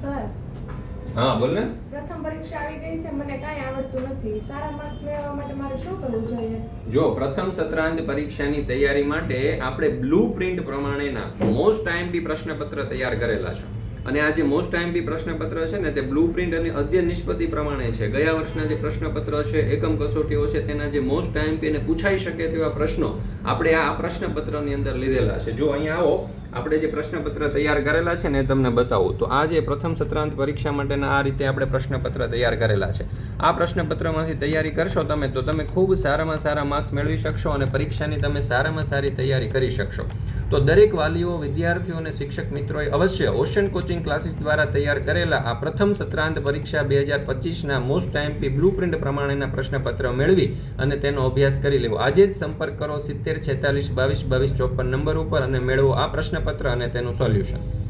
Sir, હા બોલ ને. પ્રથમ પરીક્ષા આવી ગઈ છે, મને કાંઈ આવડતું નથી. સારા માર્ક્સ મેળવવા માટે મારે શું કરવું જોઈએ? જો પ્રથમ સત્રાંત પરીક્ષાની તૈયારી માટે આપણે બ્લુ પ્રિન્ટ પ્રમાણેના મોસ્ટ આઈએમપી પ્રશ્નપત્ર તૈયાર કરેલા છે. અને આ જે મોસ્ટ આઈએમપી પ્રશ્નપત્ર છે ને તે બ્લુ પ્રિન્ટ અને અધ્યયન નિષ્પત્તિ પ્રમાણે છે. ગયા વર્ષના જે પ્રશ્નપત્ર છે, એકમ કસોટીઓ છે, તેના જે મોસ્ટ આઈએમપી ને પૂછાઈ શકે તેવા પ્રશ્નો આપણે આ પ્રશ્નપત્રની અંદર લીધેલા છે. જો અહીંયા આવો, આપણે જે પ્રશ્નપત્ર તૈયાર કરેલા છે ને એ તમને બતાવું તો આ જે પ્રથમ સત્રાંત પરીક્ષા માટેના આ રીતે આપણે પ્રશ્નપત્ર તૈયાર કરેલા છે. આ પ્રશ્નપત્રમાંથી તૈયારી કરશો તમે તો તમે ખૂબ સારામાં સારા માર્ક્સ મેળવી શકશો અને પરીક્ષાની તમે સારામાં સારી તૈયારી કરી શકશો. તો દરેક વાલીઓ, વિદ્યાર્થીઓ અને શિક્ષક મિત્રોએ અવશ્ય ઓશન કોચિંગ ક્લાસીસ દ્વારા તૈયાર કરેલા આ પ્રથમ સત્રાંત પરીક્ષા 2025ના મોસ્ટ આઈએમપી બ્લુ પ્રિન્ટ પ્રમાણેના પ્રશ્નપત્ર મેળવી અને તેનો અભ્યાસ કરી લેવો. આજે જ સંપર્ક કરો 70 46 22 22 54 નંબર ઉપર અને મેળવો આ પ્રશ્નપત્ર અને તેનું સોલ્યુશન.